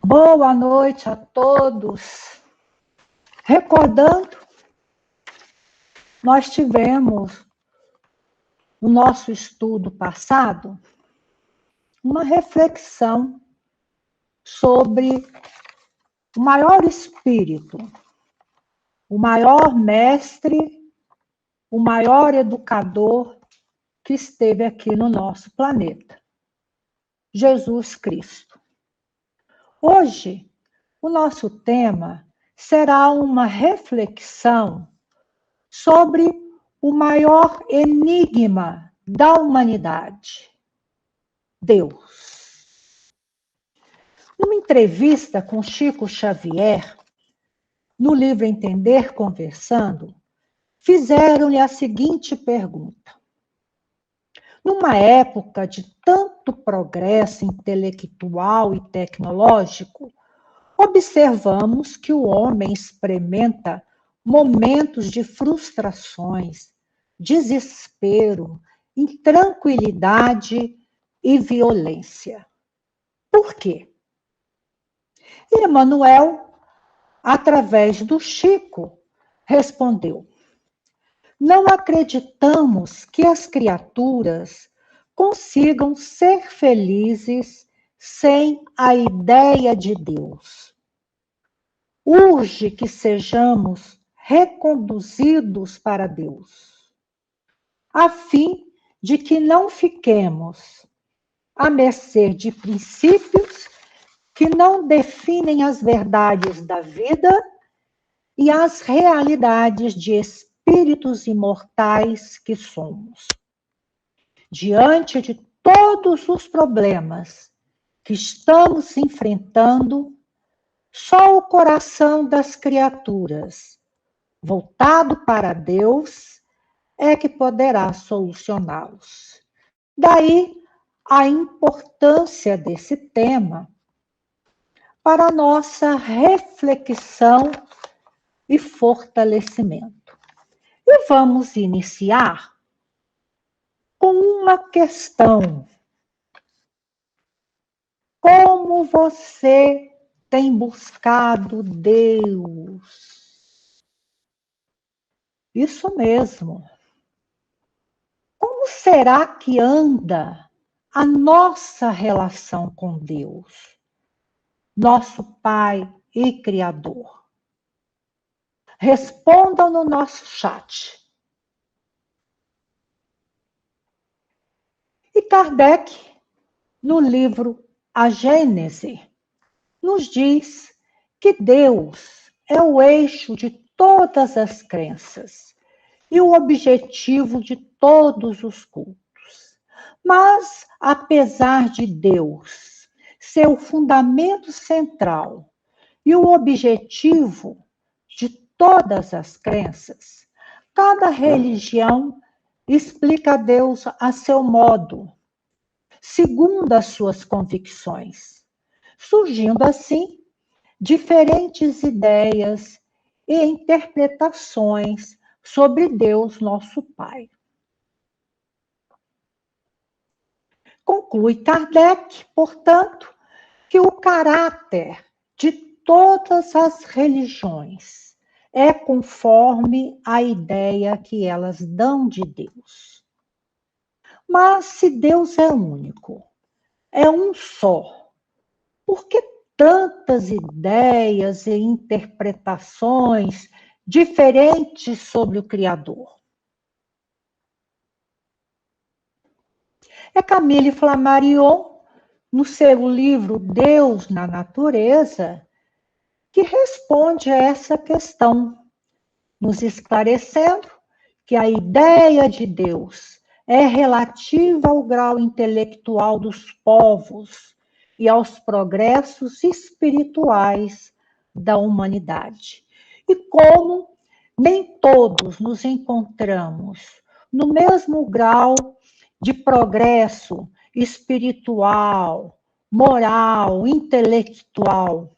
Boa noite a todos. Recordando, nós tivemos no nosso estudo passado uma reflexão sobre o maior espírito, o maior mestre, o maior educador que esteve aqui no nosso planeta, Jesus Cristo. Hoje, o nosso tema será uma reflexão sobre o maior enigma da humanidade, Deus. Numa entrevista com Chico Xavier, no livro Entender Conversando, fizeram-lhe a seguinte pergunta: numa época de tanto progresso intelectual e tecnológico, observamos que o homem experimenta momentos de frustrações, desespero, intranquilidade e violência. Por quê? Emmanuel, através do Chico, respondeu: não acreditamos que as criaturas consigam ser felizes sem a ideia de Deus. Urge que sejamos reconduzidos para Deus, a fim de que não fiquemos à mercê de princípios que não definem as verdades da vida e as realidades de espíritos imortais que somos. Diante de todos os problemas que estamos enfrentando, só o coração das criaturas, voltado para Deus, é que poderá solucioná-los. Daí a importância desse tema para a nossa reflexão e fortalecimento. E vamos iniciar com uma questão. Como você tem buscado Deus? Isso mesmo. Como será que anda a nossa relação com Deus, nosso Pai e Criador? Respondam no nosso chat. E Kardec, no livro A Gênese, nos diz que Deus é o eixo de todas as crenças e o objetivo de todos os cultos. Mas, apesar de Deus ser o fundamento central e o objetivo de todas as crenças, cada religião explica Deus a seu modo, segundo as suas convicções, surgindo assim diferentes ideias e interpretações sobre Deus, nosso Pai. Conclui Kardec, portanto, que o caráter de todas as religiões é conforme a ideia que elas dão de Deus. Mas se Deus é único, é um só, por que tantas ideias e interpretações diferentes sobre o Criador? É Camille Flammarion, no seu livro Deus na Natureza, que responde a essa questão, nos esclarecendo que a ideia de Deus é relativa ao grau intelectual dos povos e aos progressos espirituais da humanidade. E como nem todos nos encontramos no mesmo grau de progresso espiritual, moral, intelectual,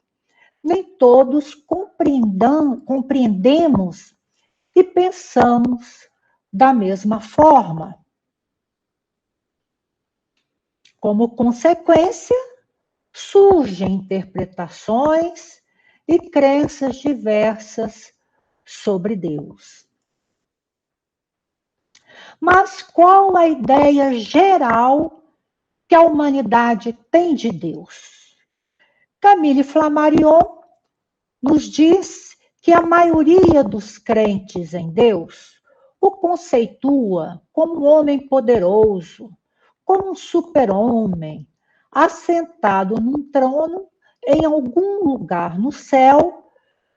nem todos compreendemos e pensamos da mesma forma. Como consequência, surgem interpretações e crenças diversas sobre Deus. Mas qual a ideia geral que a humanidade tem de Deus? Camille Flammarion nos diz que a maioria dos crentes em Deus o conceitua como um homem poderoso, como um super-homem, assentado num trono em algum lugar no céu,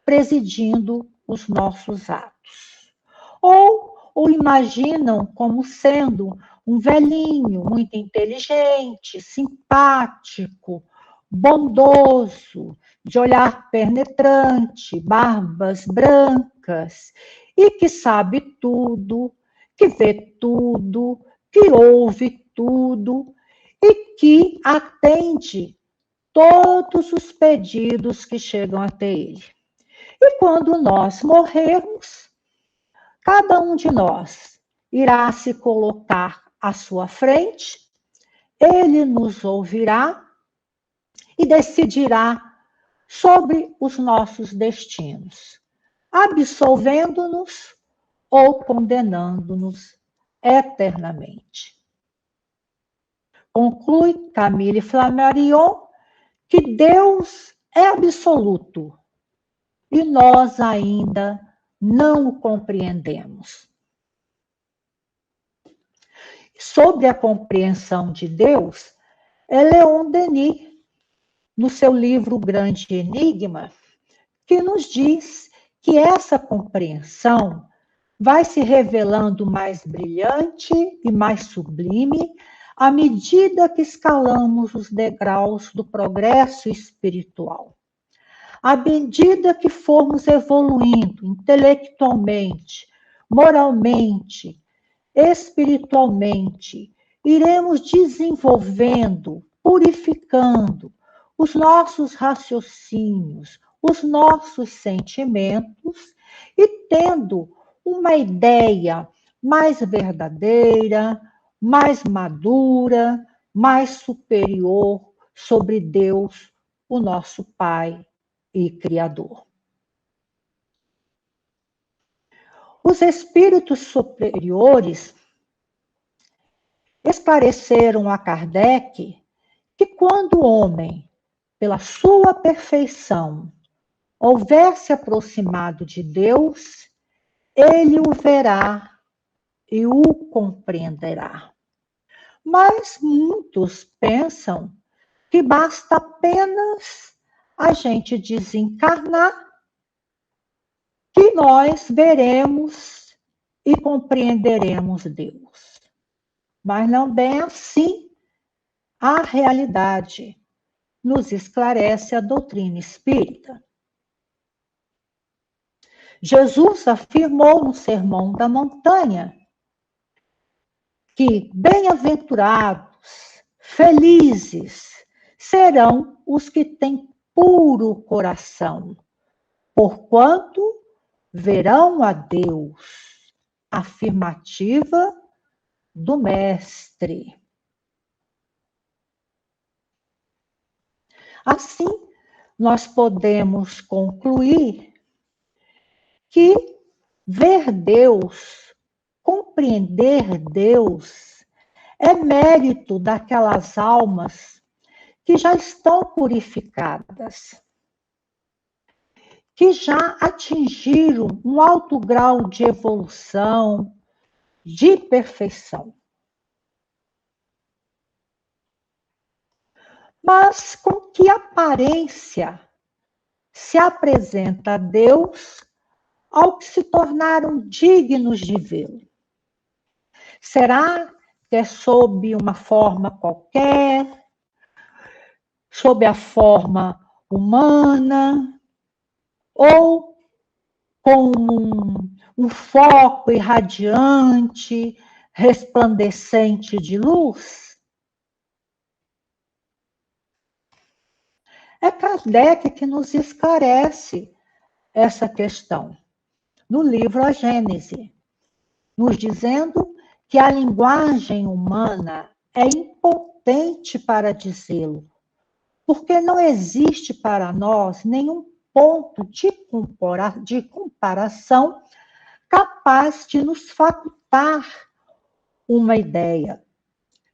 presidindo os nossos atos. Ou o imaginam como sendo um velhinho muito inteligente, simpático, bondoso, de olhar penetrante, barbas brancas, e que sabe tudo, que vê tudo, que ouve tudo e que atende todos os pedidos que chegam até ele. E quando nós morrermos, cada um de nós irá se colocar à sua frente, ele nos ouvirá e decidirá sobre os nossos destinos, absolvendo-nos ou condenando-nos eternamente. Conclui Camille Flammarion que Deus é absoluto e nós ainda não o compreendemos. Sobre a compreensão de Deus, é Leon Denis, no seu livro Grande Enigma, que nos diz que essa compreensão vai se revelando mais brilhante e mais sublime à medida que escalamos os degraus do progresso espiritual. À medida que formos evoluindo intelectualmente, moralmente, espiritualmente, iremos desenvolvendo, purificando os nossos raciocínios, os nossos sentimentos e tendo uma ideia mais verdadeira, mais madura, mais superior sobre Deus, o nosso Pai e Criador. Os espíritos superiores esclareceram a Kardec que quando o homem, pela sua perfeição, houver se aproximado de Deus, ele o verá e o compreenderá. Mas muitos pensam que basta apenas a gente desencarnar que nós veremos e compreenderemos Deus. Mas não bem assim a realidade nos esclarece a doutrina espírita. Jesus afirmou no Sermão da Montanha que bem-aventurados, felizes serão os que têm puro coração, porquanto verão a Deus. Afirmativa do Mestre. Assim, nós podemos concluir que ver Deus, compreender Deus, é mérito daquelas almas que já estão purificadas, que já atingiram um alto grau de evolução, de perfeição. Mas com que aparência se apresenta a Deus ao que se tornaram dignos de vê-lo? Será que é sob uma forma qualquer, sob a forma humana, ou com um foco irradiante, resplandecente de luz? É Kardec que nos esclarece essa questão no livro A Gênese, nos dizendo que a linguagem humana é impotente para dizê-lo, porque não existe para nós nenhum ponto de comparação capaz de nos facultar uma ideia.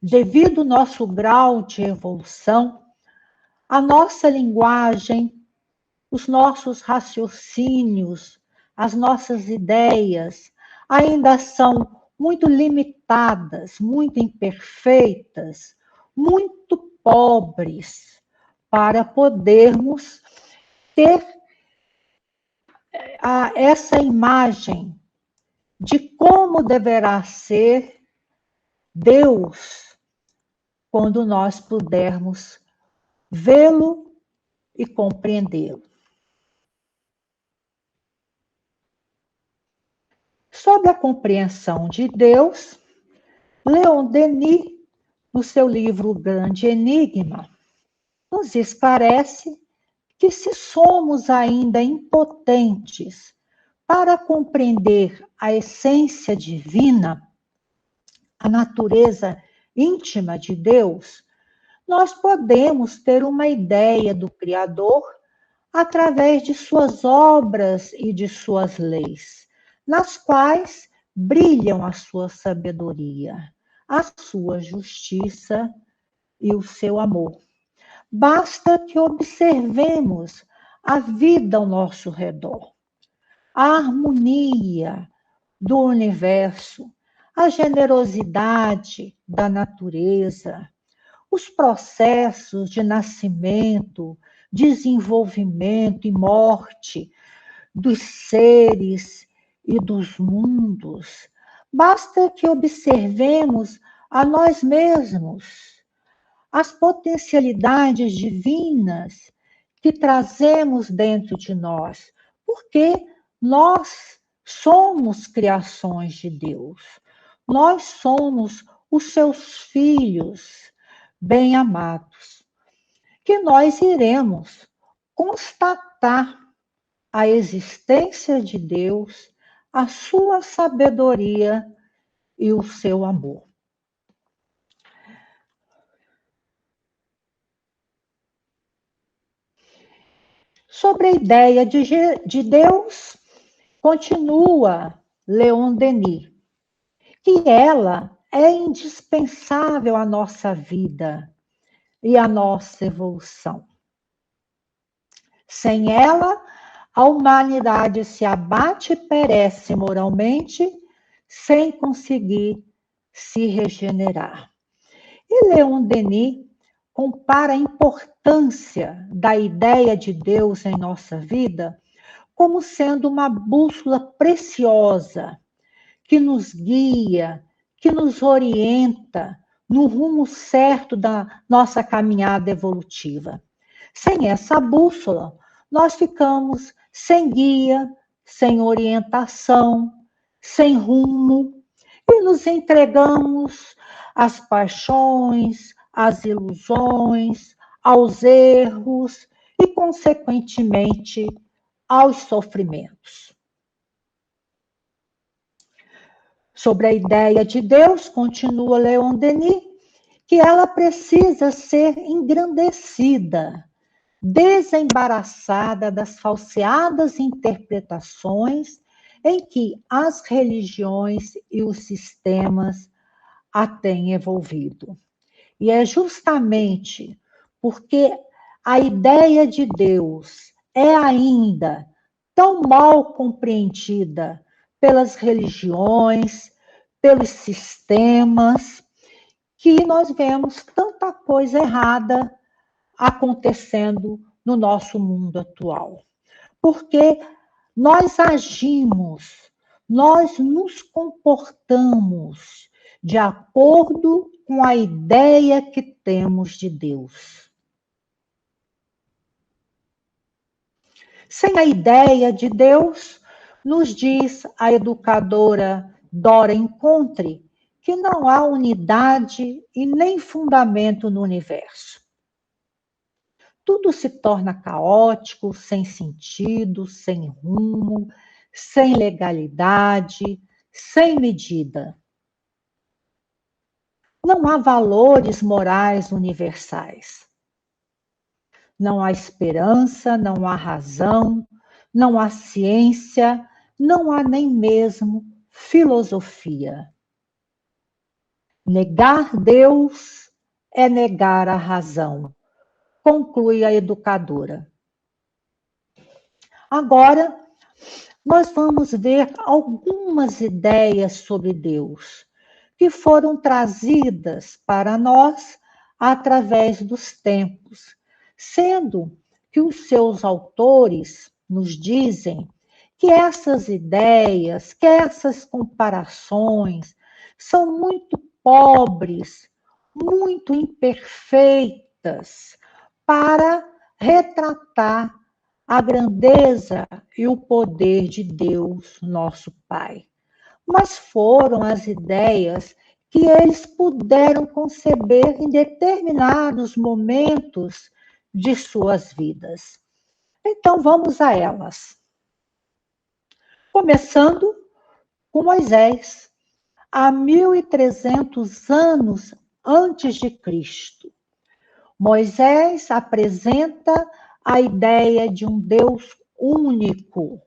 Devido ao nosso grau de evolução, a nossa linguagem, os nossos raciocínios, as nossas ideias ainda são muito limitadas, muito imperfeitas, muito pobres para podermos ter essa imagem de como deverá ser Deus quando nós pudermos vê-lo e compreendê-lo. Sobre a compreensão de Deus, Leon Denis, no seu livro O Grande Enigma, nos esclarece que se somos ainda impotentes para compreender a essência divina, a natureza íntima de Deus, nós podemos ter uma ideia do Criador através de suas obras e de suas leis, nas quais brilham a sua sabedoria, a sua justiça e o seu amor. Basta que observemos a vida ao nosso redor, a harmonia do universo, a generosidade da natureza, os processos de nascimento, desenvolvimento e morte dos seres e dos mundos. Basta que observemos a nós mesmos, as potencialidades divinas que trazemos dentro de nós, porque nós somos criações de Deus, nós somos os seus filhos bem-amados, que nós iremos constatar a existência de Deus, a sua sabedoria e o seu amor. Sobre a ideia de Deus, continua Leon Denis, que ela é indispensável à nossa vida e à nossa evolução. Sem ela, a humanidade se abate e perece moralmente, sem conseguir se regenerar. E Leon Denis compara a importância da ideia de Deus em nossa vida como sendo uma bússola preciosa que nos guia, que nos orienta no rumo certo da nossa caminhada evolutiva. Sem essa bússola, nós ficamos sem guia, sem orientação, sem rumo e nos entregamos às paixões, às ilusões, aos erros e, consequentemente, aos sofrimentos. Sobre a ideia de Deus, continua Leon Denis, que ela precisa ser engrandecida, desembaraçada das falseadas interpretações em que as religiões e os sistemas a têm envolvido. E é justamente porque a ideia de Deus é ainda tão mal compreendida pelas religiões, pelos sistemas, que nós vemos tanta coisa errada acontecendo no nosso mundo atual. Porque nós agimos, nós nos comportamos de acordo com a ideia que temos de Deus. Sem a ideia de Deus, nos diz a educadora Dora Encontre, que não há unidade e nem fundamento no universo. Tudo se torna caótico, sem sentido, sem rumo, sem legalidade, sem medida. Não há valores morais universais. Não há esperança, não há razão, não há ciência, não há nem mesmo filosofia. Negar Deus é negar a razão, conclui a educadora. Agora, nós vamos ver algumas ideias sobre Deus que foram trazidas para nós através dos tempos, sendo que os seus autores nos dizem que essas ideias, que essas comparações são muito pobres, muito imperfeitas para retratar a grandeza e o poder de Deus, nosso Pai. Mas foram as ideias que eles puderam conceber em determinados momentos de suas vidas. Então, vamos a elas. Começando com Moisés, há 1.300 anos antes de Cristo. Moisés apresenta a ideia de um Deus único,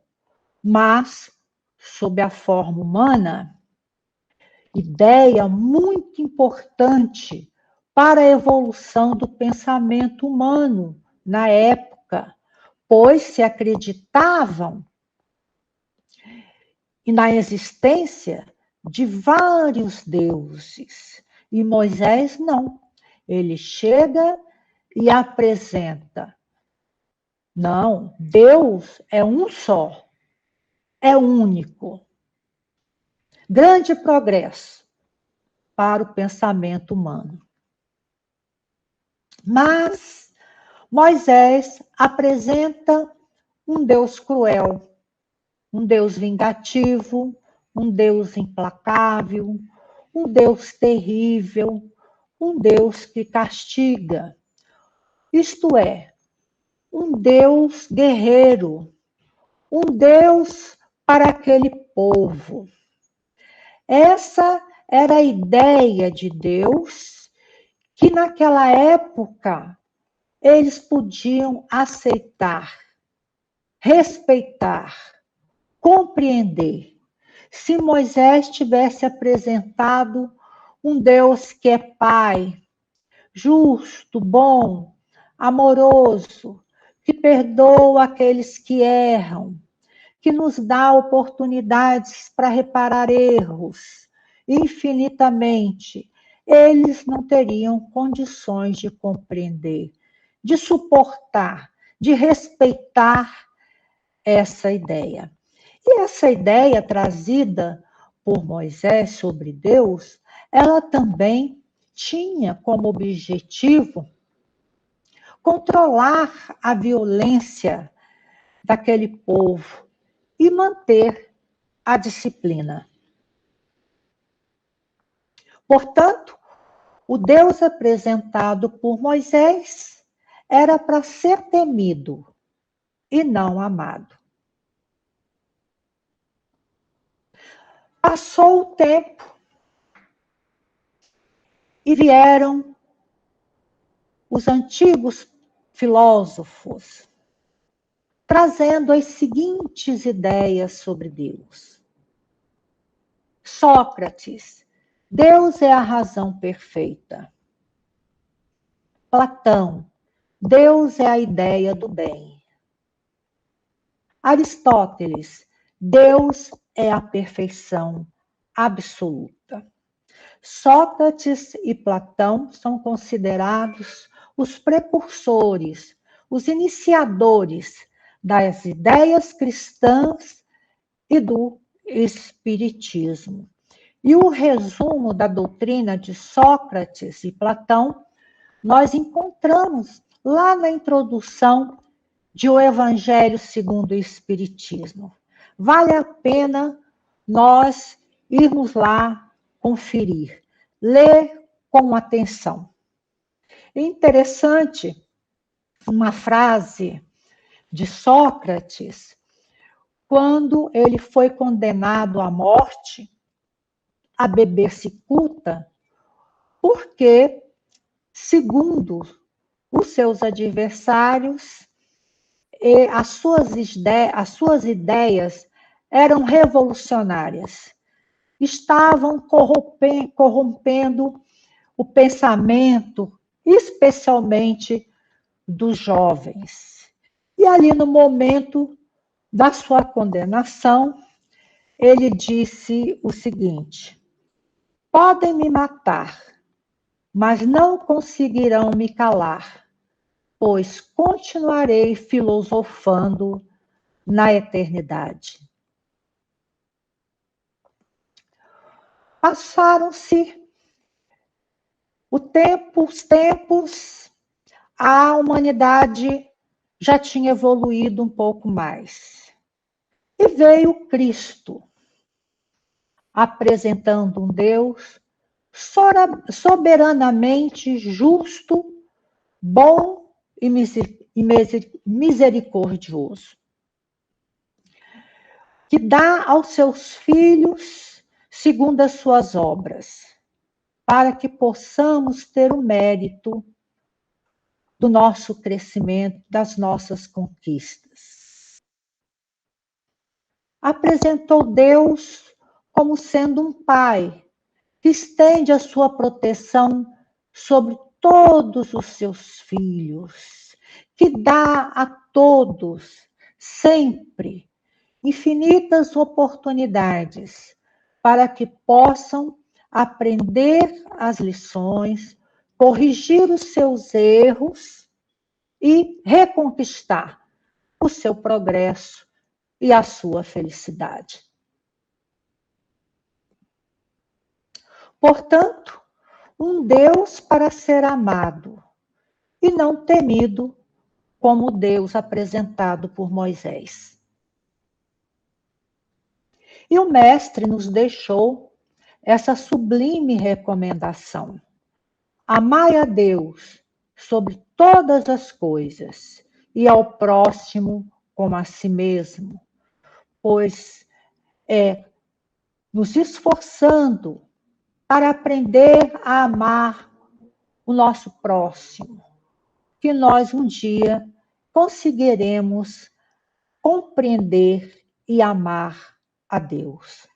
mas sob a forma humana, ideia muito importante para a evolução do pensamento humano na época, pois se acreditavam na existência de vários deuses. E Moisés não. Ele chega e apresenta: não, Deus é um só, é único. Grande progresso para o pensamento humano. Mas Moisés apresenta um Deus cruel, um Deus vingativo, um Deus implacável, um Deus terrível, um Deus que castiga. Isto é, um Deus guerreiro, um Deus para aquele povo. Essa era a ideia de Deus que naquela época eles podiam aceitar, respeitar, compreender. Se Moisés tivesse apresentado um Deus que é Pai, justo, bom, amoroso, que perdoa aqueles que erram, que nos dá oportunidades para reparar erros infinitamente, eles não teriam condições de compreender, de suportar, de respeitar essa ideia. E essa ideia trazida por Moisés sobre Deus, ela também tinha como objetivo controlar a violência daquele povo e manter a disciplina. Portanto, o Deus apresentado por Moisés era para ser temido e não amado. Passou o tempo e vieram os antigos filósofos trazendo as seguintes ideias sobre Deus. Sócrates, Deus é a razão perfeita. Platão, Deus é a ideia do bem. Aristóteles, Deus é a perfeição absoluta. Sócrates e Platão são considerados os precursores, os iniciadores das ideias cristãs e do espiritismo. E o resumo da doutrina de Sócrates e Platão nós encontramos lá na introdução de O Evangelho segundo o Espiritismo. Vale a pena nós irmos lá conferir, ler com atenção. É interessante uma frase de Sócrates, quando ele foi condenado à morte, a beber cicuta, porque, segundo os seus adversários e as suas ideias eram revolucionárias. Estavam corrompendo o pensamento, especialmente dos jovens. E ali no momento da sua condenação, ele disse o seguinte: podem me matar, mas não conseguirão me calar, pois continuarei filosofando na eternidade. Passaram-se os tempos, a humanidade já tinha evoluído um pouco mais. E veio Cristo, apresentando um Deus soberanamente justo, bom e misericordioso, que dá aos seus filhos segundo as suas obras, para que possamos ter o mérito do nosso crescimento, das nossas conquistas. Apresentou Deus como sendo um pai que estende a sua proteção sobre todos os seus filhos, que dá a todos, sempre, infinitas oportunidades para que possam aprender as lições, corrigir os seus erros e reconquistar o seu progresso e a sua felicidade. Portanto, um Deus para ser amado e não temido como o Deus apresentado por Moisés. E o Mestre nos deixou essa sublime recomendação: amai a Deus sobre todas as coisas e ao próximo como a si mesmo, pois é nos esforçando para aprender a amar o nosso próximo que nós um dia conseguiremos compreender e amar a Deus.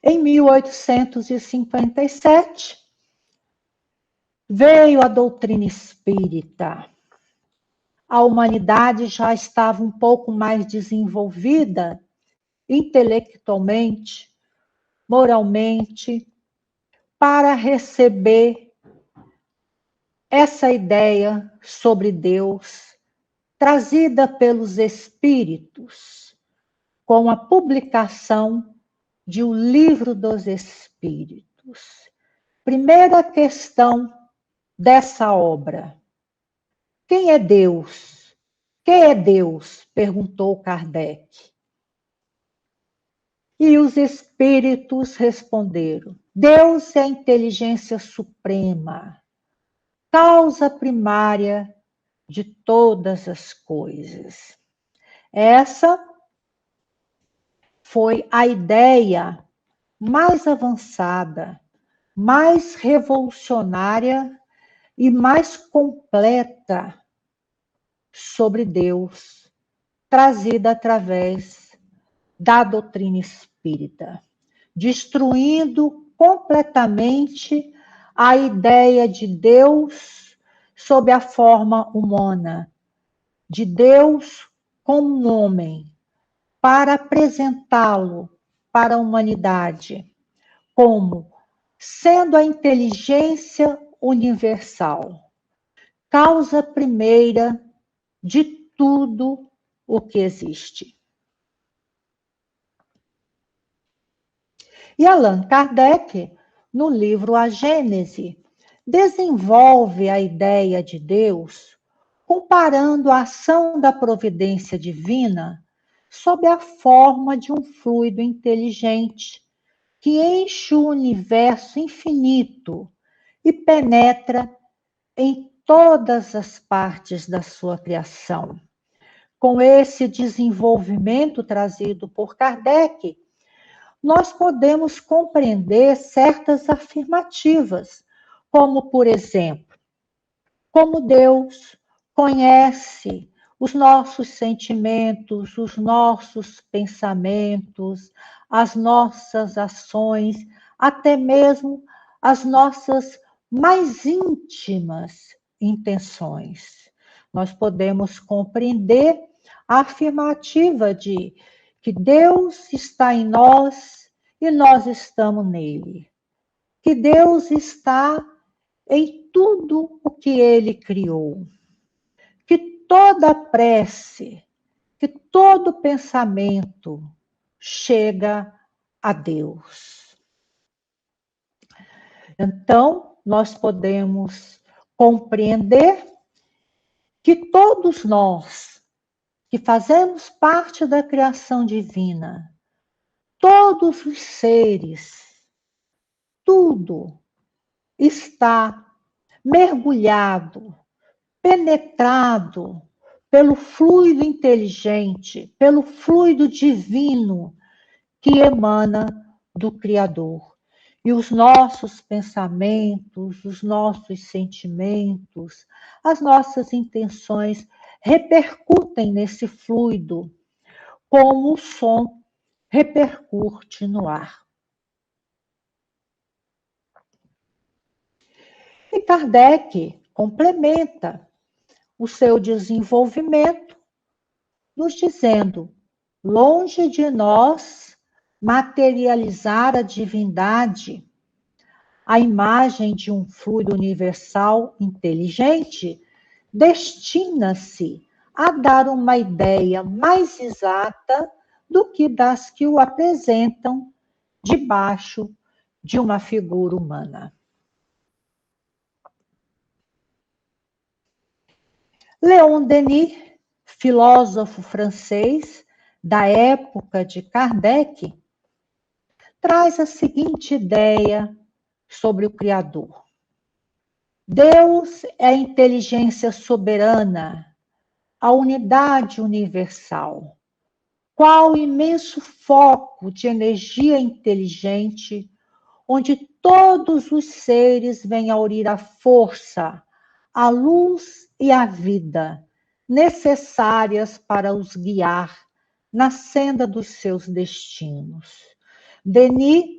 Em 1857, veio a doutrina espírita. A humanidade já estava um pouco mais desenvolvida intelectualmente, moralmente, para receber essa ideia sobre Deus trazida pelos Espíritos, com a publicação de O Livro dos Espíritos. Primeira questão dessa obra: quem é Deus? Quem é Deus? Perguntou Kardec. E os Espíritos responderam: Deus é a inteligência suprema, causa primária de todas as coisas. Essa foi a ideia mais avançada, mais revolucionária e mais completa sobre Deus, trazida através da doutrina espírita, destruindo completamente a ideia de Deus sob a forma humana, de Deus como um homem, para apresentá-lo para a humanidade como sendo a inteligência universal, causa primeira de tudo o que existe. E Allan Kardec, no livro A Gênese, desenvolve a ideia de Deus comparando a ação da providência divina sob a forma de um fluido inteligente que enche o universo infinito e penetra em todas as partes da sua criação. Com esse desenvolvimento trazido por Kardec, nós podemos compreender certas afirmativas, como, por exemplo, como Deus conhece os nossos sentimentos, os nossos pensamentos, as nossas ações, até mesmo as nossas mais íntimas intenções. Nós podemos compreender a afirmativa de que Deus está em nós e nós estamos nele. Que Deus está em tudo o que ele criou. Que toda prece, que todo pensamento chega a Deus. Então, nós podemos compreender que todos nós que fazemos parte da criação divina, todos os seres, tudo está mergulhado, penetrado pelo fluido inteligente, pelo fluido divino que emana do Criador. E os nossos pensamentos, os nossos sentimentos, as nossas intenções repercutem nesse fluido, como o som repercute no ar. E Kardec complementa o seu desenvolvimento nos dizendo: longe de nós materializar a divindade, a imagem de um fluido universal inteligente destina-se a dar uma ideia mais exata do que das que o apresentam debaixo de uma figura humana. Leon Denis, filósofo francês da época de Kardec, traz a seguinte ideia sobre o Criador. Deus é a inteligência soberana, a unidade universal. Qual imenso foco de energia inteligente, onde todos os seres vêm a unir a força, a luz e a vida, necessárias para os guiar na senda dos seus destinos. Denis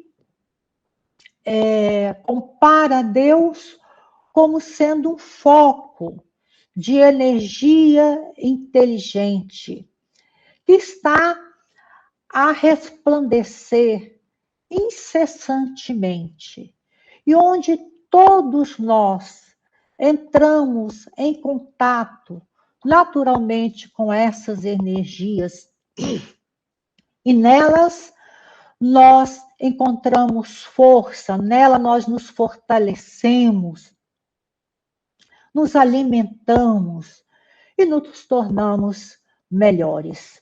compara Deus como sendo um foco de energia inteligente que está a resplandecer incessantemente e onde todos nós entramos em contato naturalmente com essas energias e nelas nós encontramos força, nela nós nos fortalecemos, nos alimentamos e nos tornamos melhores.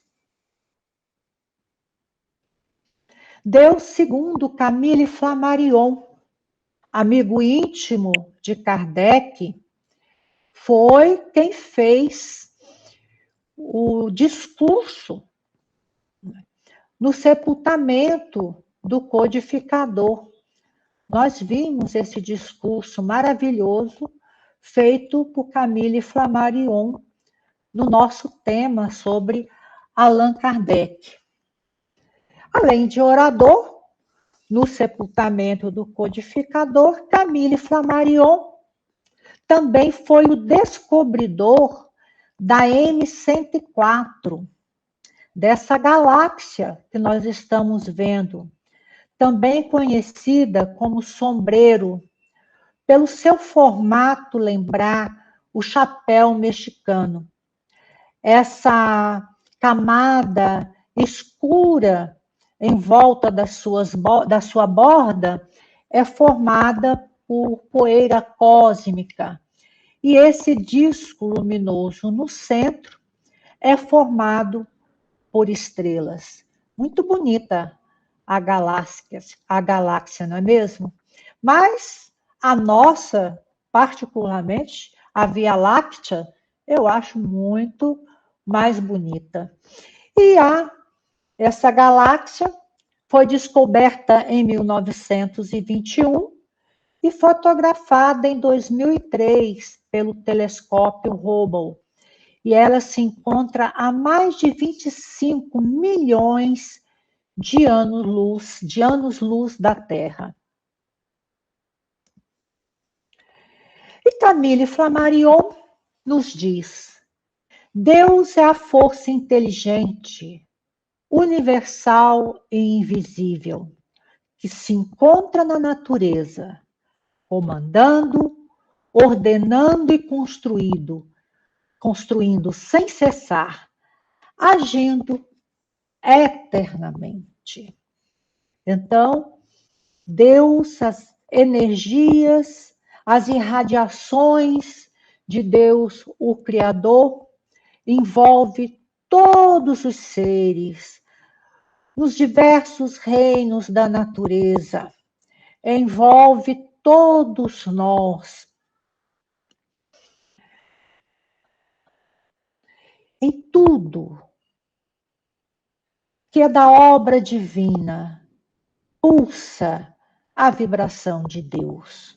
Deus, segundo Camille Flammarion, amigo íntimo de Kardec, foi quem fez o discurso no sepultamento do codificador. Nós vimos esse discurso maravilhoso feito por Camille Flammarion no nosso tema sobre Allan Kardec. Além de orador, no sepultamento do codificador, Camille Flammarion também foi o descobridor da M104, dessa galáxia que nós estamos vendo, também conhecida como sombreiro, pelo seu formato lembrar o chapéu mexicano. Essa camada escura em volta da sua borda é formada por poeira cósmica. E esse disco luminoso no centro é formado por estrelas. Muito bonita a galáxia, não é mesmo? Mas a nossa, particularmente, a Via Láctea, eu acho muito mais bonita. E essa galáxia foi descoberta em 1921 e fotografada em 2003 pelo telescópio Hubble. E ela se encontra a mais de 25 milhões de anos-luz da Terra. E Camille Flammarion nos diz: Deus é a força inteligente, universal e invisível, que se encontra na natureza, comandando, ordenando e construindo sem cessar, agindo eternamente. Então, Deus, as energias, as irradiações de Deus, o Criador, envolve todos os seres, nos diversos reinos da natureza, envolve todos nós, em tudo que é da obra divina, pulsa a vibração de Deus.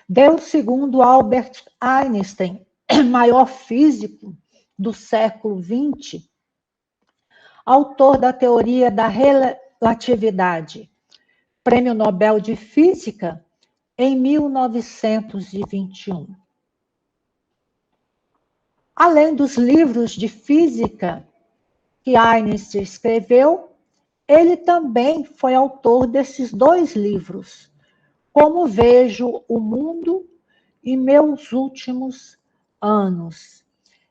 Deus, segundo Albert Einstein, maior físico do século XX, autor da teoria da relatividade, Prêmio Nobel de Física em 1921. Além dos livros de física que Einstein escreveu, ele também foi autor desses 2 livros, Como Vejo o Mundo e Meus Últimos Anos.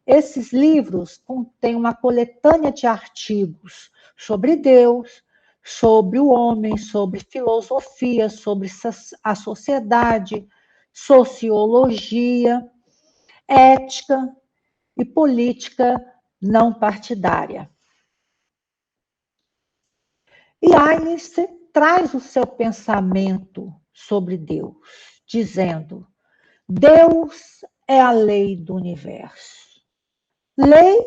Esses livros contêm uma coletânea de artigos sobre Deus, sobre o homem, sobre filosofia, sobre a sociedade, sociologia, ética e política não partidária. E Einstein traz o seu pensamento sobre Deus, dizendo: Deus é a lei do universo. Lei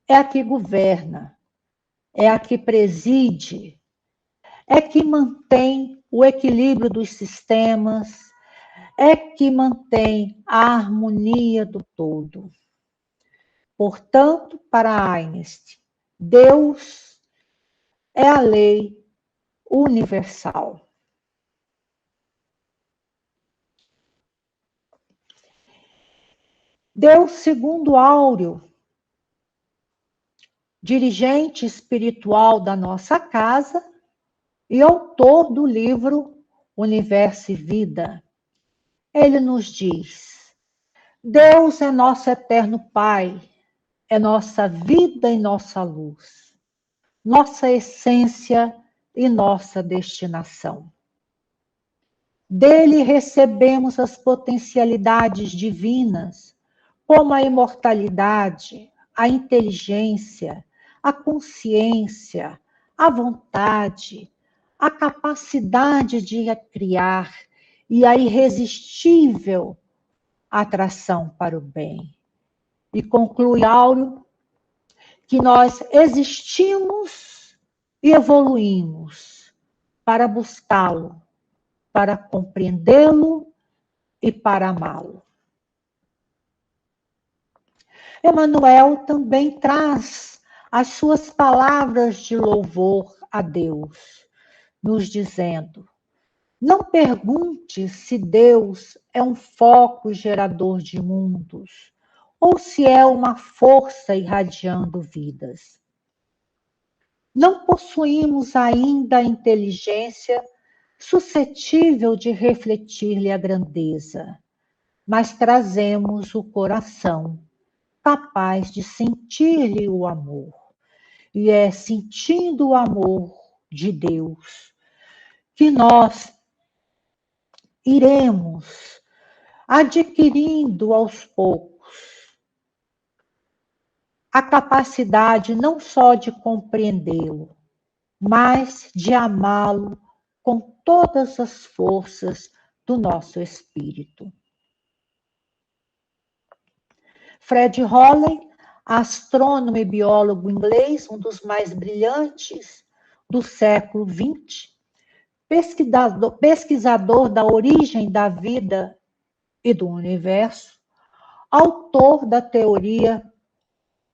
é a que governa, é a que preside, é que mantém o equilíbrio dos sistemas, é que mantém a harmonia do todo. Portanto, para Einstein, Deus é a lei universal. Deus, segundo Áureo, dirigente espiritual da nossa casa e autor do livro Universo e Vida, ele nos diz: Deus é nosso eterno Pai, é nossa vida e nossa luz, nossa essência e nossa destinação. Dele recebemos as potencialidades divinas, como a imortalidade, a inteligência, a consciência, a vontade, a capacidade de criar e a irresistível atração para o bem. E conclui Áureo que nós existimos e evoluímos para buscá-lo, para compreendê-lo e para amá-lo. Emmanuel também traz as suas palavras de louvor a Deus, nos dizendo: não pergunte se Deus é um foco gerador de mundos ou se é uma força irradiando vidas. Não possuímos ainda a inteligência suscetível de refletir-lhe a grandeza, mas trazemos o coração capaz de sentir-lhe o amor. E é sentindo o amor de Deus que nós iremos adquirindo aos poucos a capacidade não só de compreendê-lo, mas de amá-lo com todas as forças do nosso espírito. Fred Hoyle, astrônomo e biólogo inglês, um dos mais brilhantes do século XX, pesquisador da origem da vida e do universo, autor da teoria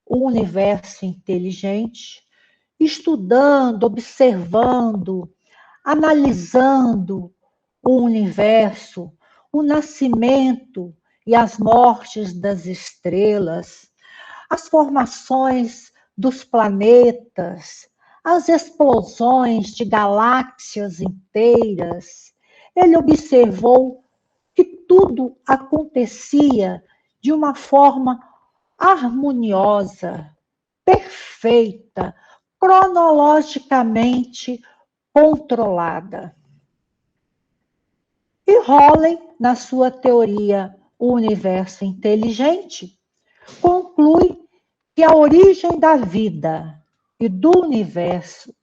O Universo Inteligente, estudando, observando, analisando o universo, o nascimento e as mortes das estrelas, as formações dos planetas, as explosões de galáxias inteiras. Ele observou que tudo acontecia de uma forma harmoniosa, perfeita, cronologicamente controlada. E Hawley, na sua teoria O Universo Inteligente, conclui que a origem da vida e do universo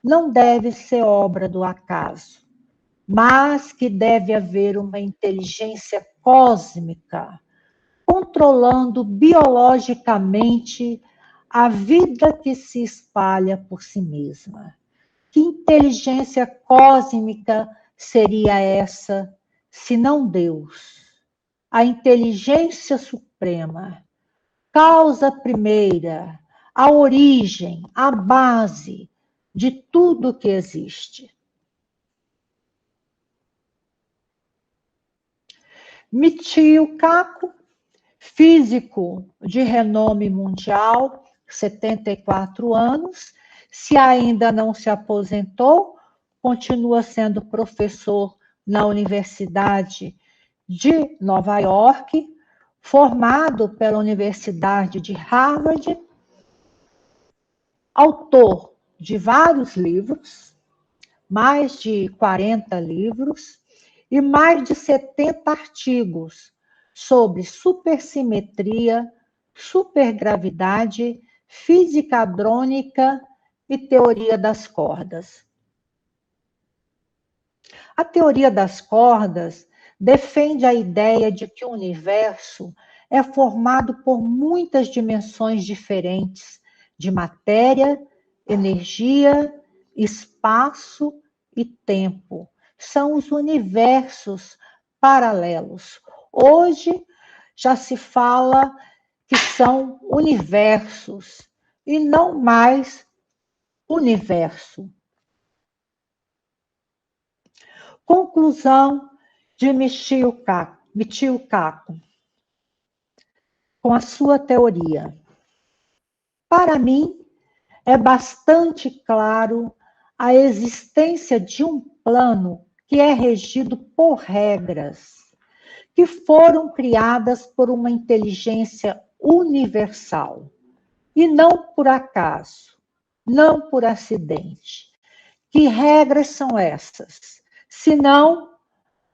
não deve ser obra do acaso, mas que deve haver uma inteligência cósmica controlando biologicamente a vida que se espalha por si mesma. Que inteligência cósmica seria essa, se não Deus? A inteligência suprema, causa primeira, a origem, a base de tudo que existe. Michio Kaku, físico de renome mundial, 74 anos, se ainda não se aposentou, continua sendo professor na Universidade de Nova York, formado pela Universidade de Harvard, autor de vários livros, mais de 40 livros, e mais de 70 artigos sobre supersimetria, supergravidade, física hadrônica e teoria das cordas. A teoria das cordas defende a ideia de que o universo é formado por muitas dimensões diferentes de matéria, energia, espaço e tempo. São os universos paralelos. Hoje já se fala que são universos e não mais universo. Conclusão de Michio Kaku, com a sua teoria. Para mim, é bastante claro a existência de um plano que é regido por regras que foram criadas por uma inteligência universal e não por acaso, não por acidente. Que regras são essas? Senão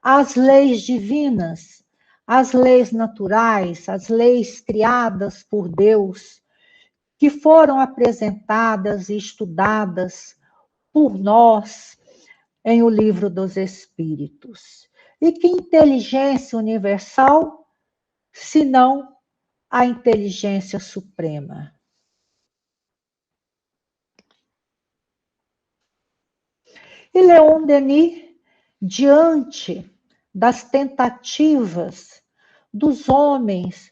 as leis divinas, as leis naturais, as leis criadas por Deus, que foram apresentadas e estudadas por nós em O Livro dos Espíritos. E que inteligência universal, senão a inteligência suprema? E Leon Denis, diante das tentativas dos homens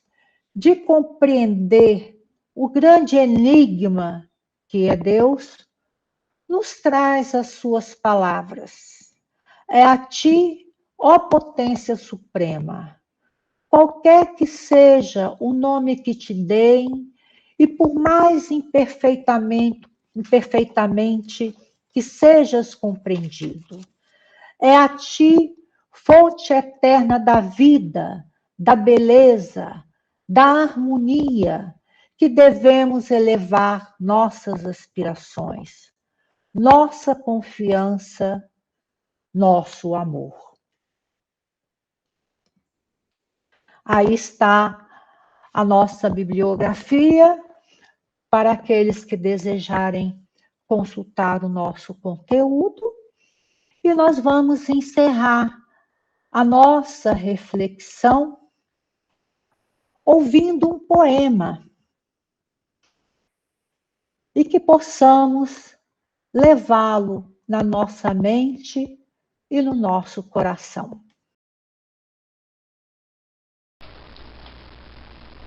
de compreender o grande enigma que é Deus, nos traz as suas palavras. É a ti, ó potência suprema, qualquer que seja o nome que te deem, e por mais imperfeitamente que sejas compreendido, é a ti, fonte eterna da vida, da beleza, da harmonia, que devemos elevar nossas aspirações, nossa confiança, nosso amor. Aí está a nossa bibliografia para aqueles que desejarem consultar o nosso conteúdo. E nós vamos encerrar a nossa reflexão ouvindo um poema e que possamos levá-lo na nossa mente e no nosso coração.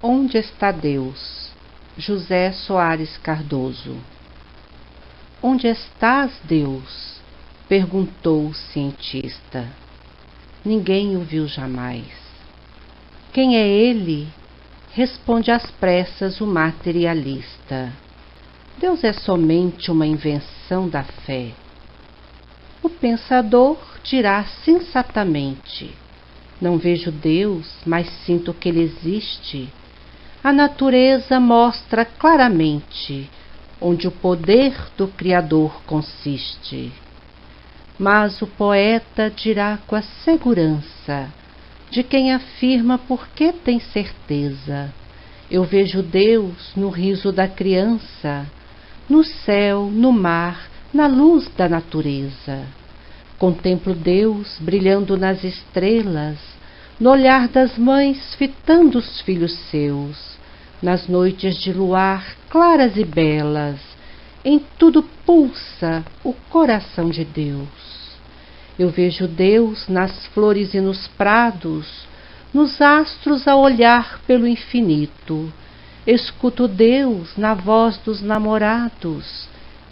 Onde está Deus? José Soares Cardoso. Onde estás, Deus? Perguntou o cientista. Ninguém o viu jamais. Quem é ele? Responde às pressas o materialista. Deus é somente uma invenção da fé. O pensador dirá sensatamente: não vejo Deus, mas sinto que Ele existe. A natureza mostra claramente onde o poder do Criador consiste. Mas o poeta dirá com a segurança de quem afirma porque tem certeza: eu vejo Deus no riso da criança, no céu, no mar, na luz da natureza. Contemplo Deus brilhando nas estrelas, no olhar das mães fitando os filhos seus, nas noites de luar claras e belas, em tudo pulsa o coração de Deus. Eu vejo Deus nas flores e nos prados, nos astros a olhar pelo infinito. Escuto Deus na voz dos namorados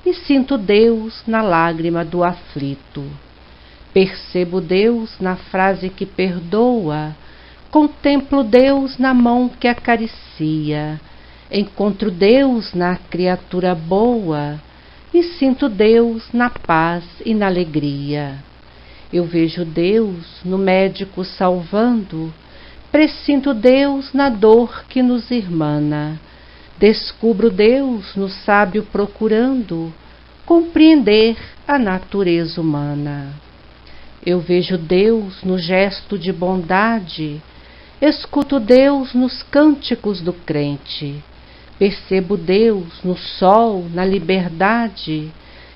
e sinto Deus na lágrima do aflito. Percebo Deus na frase que perdoa, contemplo Deus na mão que acaricia, encontro Deus na criatura boa e sinto Deus na paz e na alegria. Eu vejo Deus no médico salvando, pressinto Deus na dor que nos irmana, descubro Deus no sábio procurando compreender a natureza humana. Eu vejo Deus no gesto de bondade, escuto Deus nos cânticos do crente, percebo Deus no sol, na liberdade,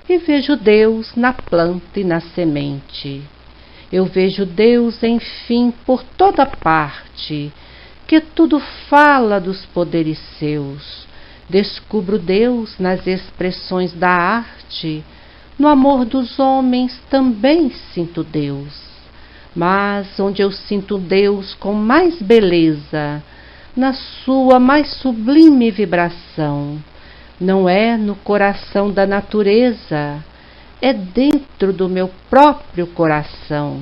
e vejo Deus na planta e na semente. Eu vejo Deus, enfim, por toda parte, que tudo fala dos poderes seus. Descubro Deus nas expressões da arte, no amor dos homens também sinto Deus. Mas onde eu sinto Deus com mais beleza, na sua mais sublime vibração, não é no coração da natureza, é dentro do meu próprio coração.